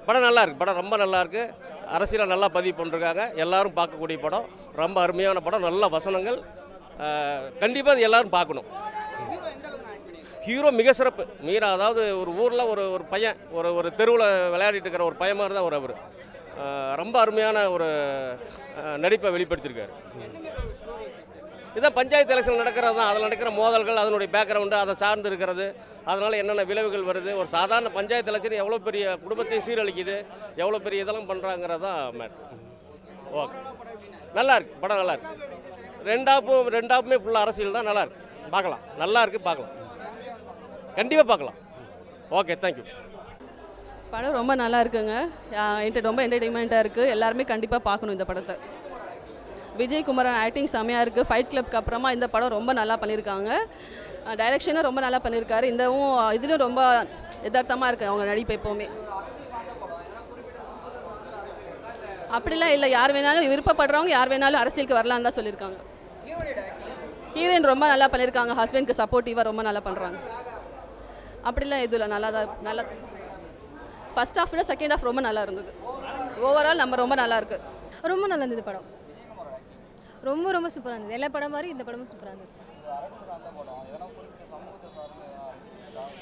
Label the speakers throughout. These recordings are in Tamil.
Speaker 1: படம் நல்லா இருக்குது, படம் ரொம்ப நல்லா இருக்குது. அரசியலை நல்லா பதிவு பண்ணிருக்காங்க. எல்லாரும் பார்க்கக்கூடிய படம், ரொம்ப அருமையான படம், நல்ல வசனங்கள். கண்டிப்பாக அது எல்லோரும் பார்க்கணும். ஹீரோ மிக சிறப்பு. மீரா அதாவது ஒரு ஊரில் ஒரு பையன் ஒரு தெருவில் விளையாடிட்டு இருக்கிற ஒரு பையன் மாதிரி தான் அவர். ரொம்ப அருமையான ஒரு நடிப்பை வெளிப்படுத்தியிருக்காரு. இதான் பஞ்சாயத்து எலெக்ஷன் நடக்கிறது தான். அதில் நடக்கிற மோதல்கள், அதனுடைய பேக்ரவுண்டு, அதை சார்ந்து இருக்கிறது, அதனால் என்னென்ன விளைவுகள் வருது, ஒரு சாதாரண பஞ்சாயத்து எலெக்ஷன் எவ்வளோ பெரிய குடும்பத்தையும் சீரழிக்குது, எவ்வளோ பெரிய இதெல்லாம் பண்ணுறாங்கிறது தான் மேட்ரு. ஓகே, நல்லா இருக்குது, படம் நல்லா இருக்குது. ரெண்டாப்புமே ஃபுல்லாக அரசியல் தான், நல்லா இருக்குது, பார்க்கலாம், நல்லா இருக்குது, பார்க்கலாம், கண்டிப்பாக பார்க்கலாம். Okay, thank you.
Speaker 2: படம் ரொம்ப நல்லா இருக்குங்க. ரொம்ப என்டர்டெயின்மெண்ட்டாக இருக்குது. எல்லாருமே கண்டிப்பாக பார்க்கணும் இந்த படத்தை. விஜய் குமாரன் ஆக்டிங் செம்மையாக இருக்குது. ஃபைட் கிளப்க்கு அப்புறமா இந்த படம் ரொம்ப நல்லா பண்ணியிருக்காங்க. டைரக்ஷனும் ரொம்ப நல்லா பண்ணியிருக்காரு. இதுலேயும் ரொம்ப யதார்த்தமாக இருக்குது அவங்க நடிப்பு எப்போவுமே. அப்படிலாம் இல்லை, யார் வேணாலும் விருப்பப்படுறவங்க யார் வேணாலும் அரசியலுக்கு வரலான்னு தான் சொல்லியிருக்காங்க. ஹீரோயின் ரொம்ப நல்லா பண்ணியிருக்காங்க. ஹஸ்பண்டுக்கு சப்போர்ட்டிவாக ரொம்ப நல்லா பண்ணுறாங்க. அப்படிலாம் எதுவும் இல்லை, நல்லா ஃபர்ஸ்ட் ஹாஃப் விட செகண்ட் ஹாஃப் ரொம்ப நல்லா இருந்தது. ஓவரால் நம்ம ரொம்ப நல்லா இருக்குது.
Speaker 3: ரொம்ப நல்லா இருந்தது படம். ரொம்ப சூப்பராக இருந்தது. எல்லா படம் மாதிரி இந்த படமும் சூப்பராக இருந்தது.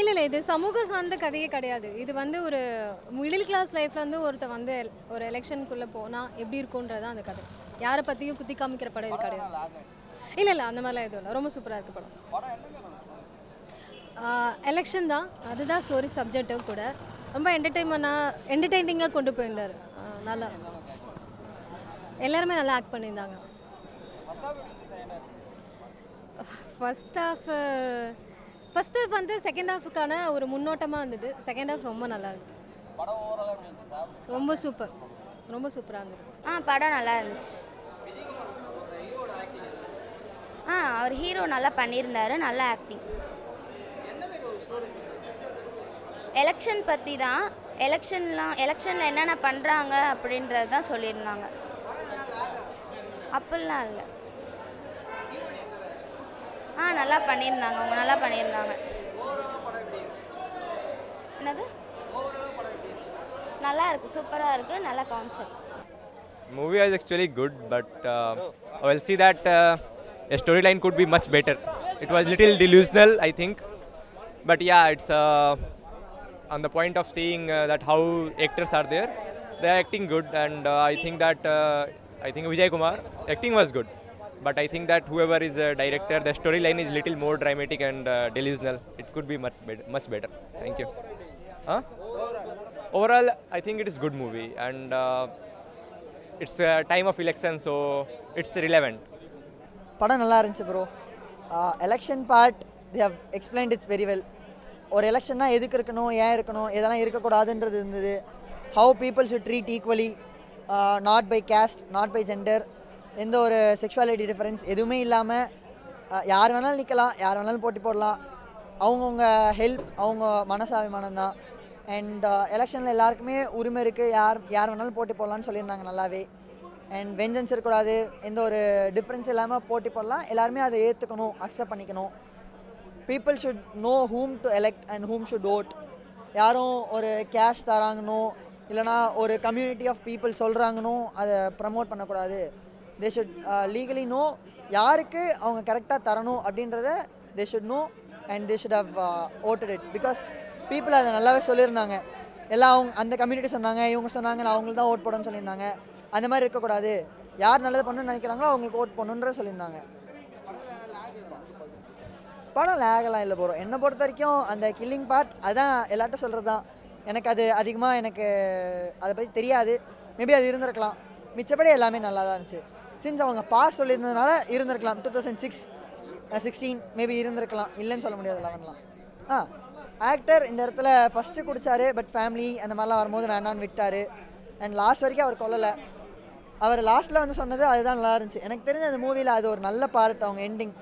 Speaker 3: இல்லை இது சமூக சார்ந்த கதையே கிடையாது. இது ஒரு மிடில் கிளாஸ் லைஃப்லேருந்து ஒருத்தர் ஒரு எலெக்ஷனுக்குள்ளே போனால் எப்படி இருக்குன்றதான் அந்த கதை. யாரை பற்றியும் குத்தி காமிக்கிற படம் இது கிடையாது. இல்லை அந்த மாதிரிலாம் எதுவும் இல்லை. ரொம்ப சூப்பராக இருக்குது படம். எலெக்ஷன் தான், அதுதான் ஸ்டோரி சப்ஜெக்டும் கூட. ரொம்ப என்டர்டெய்னிங்காக கொண்டு போயிருந்தார். நல்லா எல்லாருமே நல்லா ஆக்ட் பண்ணியிருந்தாங்க. ஃபர்ஸ்ட் ஹாஃப் செகண்ட் ஹாஃபுக்கான ஒரு முன்னோட்டமாக இருந்தது. செகண்ட் ஹாஃப் ரொம்ப நல்லா இருக்கு. ரொம்ப சூப்பராக இருந்தது.
Speaker 4: படம் நல்லா இருந்துச்சு. அவர் ஹீரோ நல்லா பண்ணியிருந்தாரு, நல்ல ஆக்டிங். எலெக்ஷன் பற்றி தான். எலெக்ஷனில் என்னென்ன பண்ணுறாங்க அப்படின்றது தான் சொல்லியிருந்தாங்க. அப்படிலாம் இல்லை. நல்லா பண்ணியிருந்தாங்க, அவங்க நல்லா பண்ணியிருந்தாங்க. என்னது நல்லா இருக்குது, சூப்பராக இருக்குது, நல்ல concept.
Speaker 5: Movie is actually good, but I will see that a storyline could be much better. It was little delusional, I think, but yeah, it's on the point of seeing that how actors are there, they are acting good, and I think Vijay Kumar acting was good, but I think that whoever is a director, the storyline is little more dramatic and delusional. It could be much better. Thank you. Overall, I think it is good movie, and it's a time of election, so it's relevant.
Speaker 6: படம் நல்லா இருந்துச்சு bro. Election part they have explained it very well. ஒரு எலெக்ஷன்னா எதுக்கு இருக்கணும், ஏன் இருக்கணும், எதெல்லாம் இருக்கக்கூடாதுன்றது இருந்தது. How people should treat equally, not by caste, not by gender, எந்த ஒரு செக்ஷுவாலிட்டி டிஃபரன்ஸ் எதுவுமே இல்லாமல் யார் வேணாலும் நிற்கலாம், யார் வேணாலும் போட்டி போடலாம். அவங்கவுங்க ஹெல்ப், அவங்க மனசாபிமானம் தான். அண்ட் எலெக்ஷனில் எல்லாருக்குமே உரிமை இருக்குது, யார் வேணாலும் போட்டி போடலான்னு சொல்லியிருந்தாங்க நல்லாவே. அண்ட் வெஞ்சன்ஸ் இருக்கக்கூடாது, எந்த ஒரு டிஃப்ரென்ஸ் இல்லாமல் போட்டி போடலாம். எல்லாருமே அதை ஏற்றுக்கணும், அக்செப்ட் பண்ணிக்கணும். People should know whom to elect and whom should vote. யாரும் ஒரு கேஷ் தராங்கன்னோ இல்லைனா ஒரு கம்யூனிட்டி ஆஃப் பீப்புள் சொல்கிறாங்கன்னோ அதை ப்ரமோட் பண்ணக்கூடாது. தே ஷுட் லீகலி நோ யாருக்கு அவங்க கரெக்டாக தரணும் அப்படின்றத they should know and they should have voted it. Because people அதை நல்லாவே சொல்லியிருந்தாங்க. எல்லாம் அவங்க அந்த கம்யூனிட்டி சொன்னாங்க, இவங்க சொன்னாங்க, நான் அவங்களுக்கு தான் ஓட் போடணும்னு சொல்லியிருந்தாங்க. அந்த மாதிரி இருக்கக்கூடாது, யார் நல்லது பண்ணணும்னு நினைக்கிறாங்களோ அவங்களுக்கு ஓட் பண்ணணுன்ற சொல்லியிருந்தாங்க. படம் லேகலாம் இல்லை போகிறோம். என்னை பொறுத்த வரைக்கும் அந்த கில்லிங் பார்ட் அதான் எல்லார்ட்டும் சொல்கிறது தான். எனக்கு அது அதிகமாக அதை பற்றி தெரியாது. மேபி அது இருந்திருக்கலாம். மிச்சப்படி எல்லாமே நல்லா தான் இருந்துச்சு. சின்ஸ் அவங்க பாஸ் சொல்லியிருந்ததுனால இருந்திருக்கலாம். 2016 மேபி இருந்திருக்கலாம், இல்லைன்னு சொல்ல முடியாது. 11லாம் ஆக்டர் இந்த இடத்துல ஃபஸ்ட்டு குடித்தார், பட் ஃபேமிலி அந்த மாதிரிலாம் வரும்போது வேண்டான்னு விட்டார். அண்ட் லாஸ்ட் வரைக்கும் அவர் கொல்லலை. அவர் லாஸ்ட்டில் சொன்னது அதுதான் நல்லா இருந்துச்சு. எனக்கு தெரிஞ்ச அந்த மூவியில் அது ஒரு நல்ல பார்ட். அவங்க எண்டிங்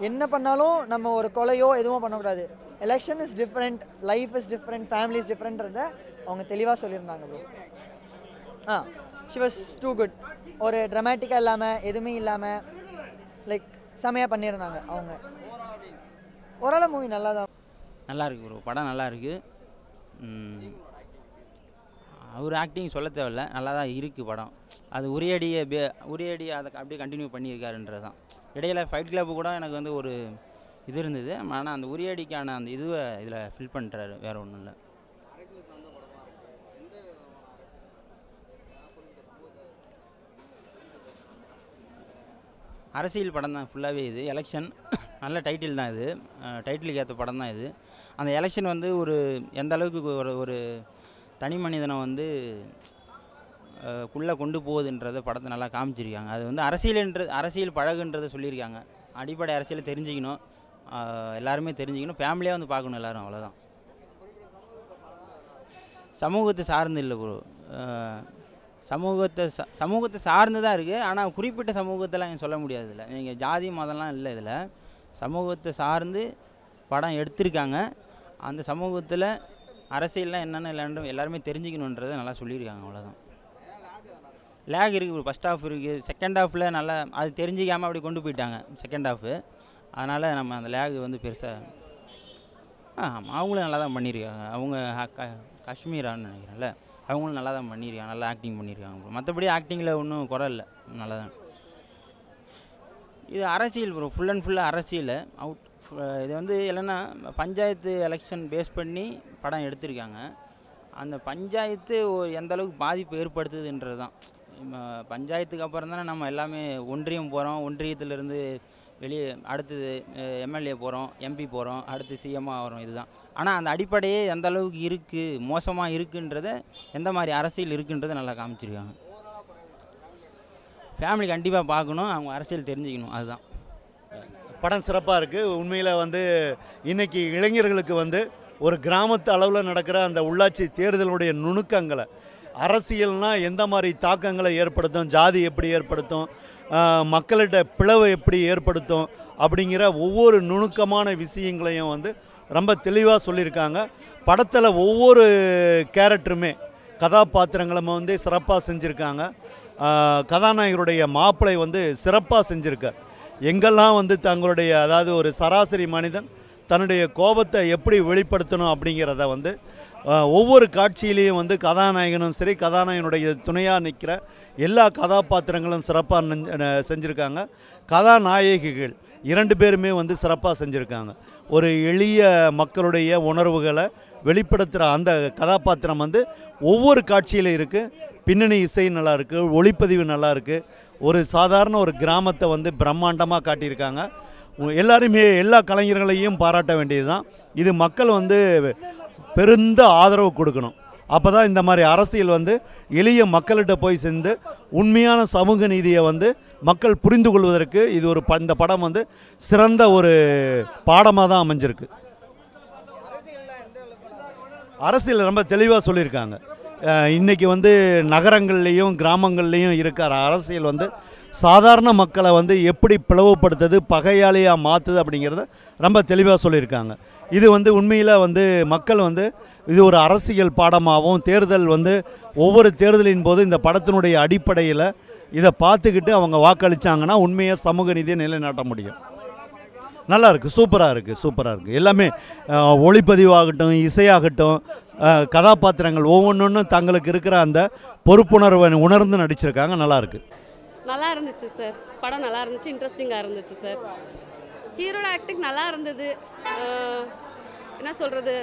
Speaker 6: என்ன பண்ணாலும் நம்ம ஒரு கொலையோ எதுவும் பண்ணக்கூடாது. Election is different, life is different, family is டிஃப்ரெண்ட்ன்றதை அவங்க தெளிவாக சொல்லியிருந்தாங்க bro. She was too good. ஒரு ட்ராமேட்டிக்காக இல்லாமல் எதுவுமே இல்லாமல் லைக் செமையாக பண்ணியிருந்தாங்க அவங்க. ஓரளவு மூவி நல்லா தான்,
Speaker 7: நல்லா இருக்குது ப்ரோ. படம் நல்லா இருக்குது. அவர் ஆக்டிங் சொல்ல தேவையில்ல, நல்லா தான் இருக்குது படம். அது உரியடி அதை அப்படியே கண்டினியூ பண்ணியிருக்காருன்றது தான். இடையில ஃபைட் கிளப்பு கூட எனக்கு வந்து ஒரு இது இருந்தது, ஆனால் அந்த உரியடிக்கான அந்த இதுவை இதில் ஃபில் பண்ணுறாரு, வேறு ஒன்றும் இல்லை. அரசியல் படம் தான் ஃபுல்லாகவே இது. எலெக்ஷன் நல்ல டைட்டில் தான் இது, டைட்டிலுக்கு ஏற்ற படம் தான் இது. அந்த எலெக்ஷன் வந்து எந்த அளவுக்கு ஒரு தனி மனிதனை வந்து குள்ளே கொண்டு போகுதுன்றதை படத்தை நல்லா காமிச்சிருக்காங்க. அது வந்து அரசியல் பழகுன்றதை சொல்லியிருக்காங்க. அடிப்படை அரசியலை தெரிஞ்சுக்கணும், எல்லாருமே தெரிஞ்சுக்கணும், ஃபேமிலியாக வந்து பார்க்கணும் எல்லோரும், அவ்வளோதான். சமூகத்தை சார்ந்து இல்லை ப்ரோ, சமூகத்தை சார்ந்து தான் இருக்குது. ஆனால் குறிப்பிட்ட சமூகத்தெல்லாம் சொல்ல முடியாது. இல்லை நீங்கள் ஜாதி மதம்லாம் இல்லை, இதில் சமூகத்தை சார்ந்து படம் எடுத்திருக்காங்க. அந்த சமூகத்தில் அரசியல்லாம் என்னென்ன இல்லைன்னு எல்லாருமே தெரிஞ்சுக்கணுன்றதை நல்லா சொல்லியிருக்காங்க, அவ்வளோதான். லேக் இருக்குது, ஃபஸ்ட் ஹாஃப் இருக்குது, செகண்ட் ஹாஃபில் நல்லா அது தெரிஞ்சிக்காமல் அப்படி கொண்டு போயிட்டாங்க செகண்ட் ஹாஃபு. அதனால் நம்ம அந்த லேக் வந்து பெருசாக ஆமாம், அவங்களும் நல்லா தான் பண்ணியிருக்காங்க. அவங்க காஷ்மீரான்னு நினைக்கிறேன்ல, அவங்களும் நல்லா தான் பண்ணியிருக்காங்க, நல்லா ஆக்டிங் பண்ணியிருக்காங்க. மற்றபடி ஆக்டிங்கில் ஒன்றும் குறை இல்லை, நல்லா தான். இது அரசியல் ப்ரோ, ஃபுல் அண்ட் ஃபுல்லாக அரசியல் அவுட். இது வந்து இல்லைன்னா பஞ்சாயத்து எலெக்ஷன் பேஸ் பண்ணி படம் எடுத்திருக்காங்க. அந்த பஞ்சாயத்து எந்த அளவுக்கு பாதிப்பு ஏற்படுத்துதுன்றது தான். பஞ்சாயத்துக்கு அப்புறம் தானே நம்ம எல்லாமே ஒன்றியம் போகிறோம், ஒன்றியத்திலேருந்து வெளியே அடுத்தது எம்எல்ஏ போகிறோம், எம்பி போகிறோம், அடுத்து சிஎம்மாக வரோம், இதுதான். ஆனால் அந்த அடிப்படையே எந்த அளவுக்கு இருக்குது, மோசமாக இருக்குன்றதை, எந்த மாதிரி அரசியல் இருக்குன்றதை நல்லா காமிச்சிருக்காங்க. ஃபேமிலி கண்டிப்பாக பார்க்கணும், அவங்க அரசியல் தெரிஞ்சுக்கணும், அதுதான்.
Speaker 8: படம் சிறப்பாக இருக்குது. உண்மையில் வந்து இன்றைக்கி இளைஞர்களுக்கு வந்து ஒரு கிராமத்து அளவில் நடக்கிற அந்த உள்ளாட்சி தேர்தலுடைய நுணுக்கங்களை, அரசியல்னால் எந்த மாதிரி தாக்கங்களை ஏற்படுத்தும், ஜாதி எப்படி ஏற்படுத்தும், மக்கள்கிட்ட பிளவை எப்படி ஏற்படுத்தும் அப்படிங்கிற ஒவ்வொரு நுணுக்கமான விஷயங்களையும் வந்து ரொம்ப தெளிவாக சொல்லியிருக்காங்க. படத்தில் ஒவ்வொரு கேரக்டருமே கதாபாத்திரங்களும் வந்து சிறப்பாக செஞ்சுருக்காங்க. கதாநாயகருடைய மாப்பிள்ளை வந்து சிறப்பாக செஞ்சுருக்கார். எங்கெல்லாம் வந்து தங்களுடைய, அதாவது ஒரு சராசரி மனிதன் தன்னுடைய கோபத்தை எப்படி வெளிப்படுத்தணும் அப்படிங்கிறத வந்து ஒவ்வொரு காட்சியிலையும் வந்து கதாநாயகனும் சரி, கதாநாயகனுடைய துணையாக நிற்கிற எல்லா கதாபாத்திரங்களும் சிறப்பாக செஞ்சுருக்காங்க. கதாநாயகிகள் 2 பேருமே வந்து சிறப்பாக செஞ்சுருக்காங்க. ஒரு எளிய மக்களுடைய உணர்வுகளை வெளிப்படுத்துகிற அந்த கதாபாத்திரம் வந்து ஒவ்வொரு காட்சியில் இருக்குது. பின்னணி இசை நல்லா இருக்குது, ஒளிப்பதிவு நல்லா இருக்குது. ஒரு சாதாரண ஒரு கிராமத்தை வந்து பிரம்மாண்டமாக காட்டியிருக்காங்க. எல்லாருமே, எல்லா கலைஞர்களையும் பாராட்ட வேண்டியது தான். இது மக்கள் வந்து பெருந்த ஆதரவு கொடுக்கணும். அப்போ தான் இந்த மாதிரி அரசியல் வந்து எளிய மக்கள்கிட்ட போய் சேர்ந்து உண்மையான சமூக நீதியை வந்து மக்கள் புரிந்து கொள்வதற்கு இது ஒரு இந்த படம் வந்து சிறந்த ஒரு பாடமாக தான் அமைஞ்சிருக்கு. அரசியல் ரொம்ப தெளிவாக சொல்லியிருக்காங்க. இன்றைக்கி வந்து நகரங்கள்லேயும் கிராமங்கள்லேயும் இருக்கிற அரசியல் வந்து சாதாரண மக்களை வந்து எப்படி பிளவுபடுத்துது, பகையாளியாக மாற்றுது அப்படிங்கிறத ரொம்ப தெளிவாக சொல்லியிருக்காங்க. இது வந்து உண்மையில் வந்து மக்கள் வந்து இது ஒரு அரசியல் பாடமாகவும், தேர்தல் வந்து ஒவ்வொரு தேர்தலின் போது இந்த படத்தினுடைய அடிப்படையில் இதை பார்த்துக்கிட்டு அவங்க வாக்களித்தாங்கன்னா உண்மையாக சமூக நீதியை நிலைநாட்ட முடியும். நல்லா இருக்குது, சூப்பராக இருக்குது. எல்லாமே ஒளிப்பதிவாகட்டும், இசையாகட்டும், கதாபாத்திரங்கள் ஒவ்வொன்றும் தங்களுக்கு இருக்கிற அந்த பொறுப்புணர்வை உணர்ந்து நடிச்சிருக்காங்க. நல்லாயிருக்கு.
Speaker 2: நல்லா இருந்துச்சு சார், படம் நல்லா இருந்துச்சு, இன்ட்ரெஸ்டிங்காக இருந்துச்சு சார். ஹீரோட ஆக்டிங் நல்லா இருந்தது. என்ன சொல்கிறது,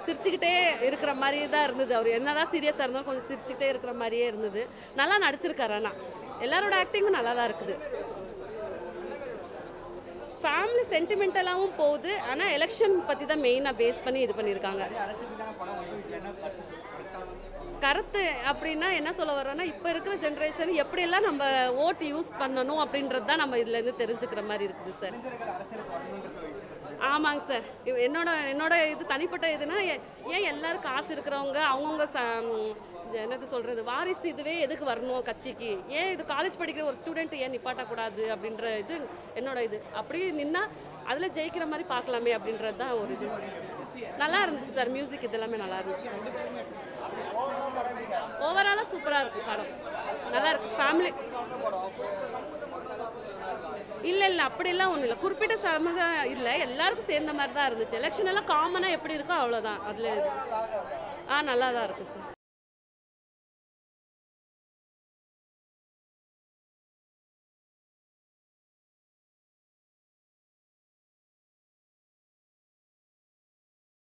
Speaker 2: சிரிச்சுக்கிட்டே இருக்கிற மாதிரி தான் இருந்தது. அவர் என்ன தான் சீரியஸாக இருந்தாலும் கொஞ்சம் சிரிச்சுக்கிட்டே இருக்கிற மாதிரியே இருந்தது. நல்லா நடிச்சிருக்காரு. ஆனால் எல்லாரோட ஆக்டிங்கும் நல்லா தான் இருக்குது. ஃபேமிலி சென்டிமெண்டலாகவும் போகுது, ஆனால் எலெக்ஷன் பற்றி தான் மெயினாக பேஸ் பண்ணி இது பண்ணியிருக்காங்க. கருத்து அப்படின்னா என்ன சொல்ல வர்றோன்னா, இப்போ இருக்கிற ஜென்ரேஷன் எப்படியெல்லாம் நம்ம ஓட்டு யூஸ் பண்ணணும் அப்படின்றது தான் நம்ம இதுலேருந்து தெரிஞ்சுக்கிற மாதிரி இருக்குது சார். ஆமாங்க சார், என்னோட இது தனிப்பட்ட இதுனா, ஏன் எல்லோரும் காசு இருக்கிறவங்க அவங்கவுங்க என்னது சொல்கிறது, வாரிசு இதுவே எதுக்கு வரணும் கட்சிக்கு, ஏன் இது காலேஜ் படிக்கிற ஒரு ஸ்டூடெண்ட் ஏன் நிப்பாட்டக்கூடாது அப்படின்ற இது என்னோட இது. அப்படியே நின்னா அதில் ஜெயிக்கிற மாதிரி பார்க்கலாமே அப்படின்றது தான் ஒரு இது. நல்லா இருந்துச்சு சார், மியூசிக் இதெல்லாமே நல்லா இருந்துச்சு சார். ஓவராலாக சூப்பராக இருக்குது படம், நல்லா இருக்குது. ஃபேமிலி இல்லை அப்படிலாம் ஒன்றும் இல்லை, குறிப்பிட்ட சமூகம் இல்லை, எல்லாருக்கும் சேர்ந்த மாதிரி தான் இருந்துச்சு. எலெக்ஷன் எல்லாம் காமனாக எப்படி இருக்கோ அவ்வளோதான். அதில் நல்லா தான் இருக்குது சார்.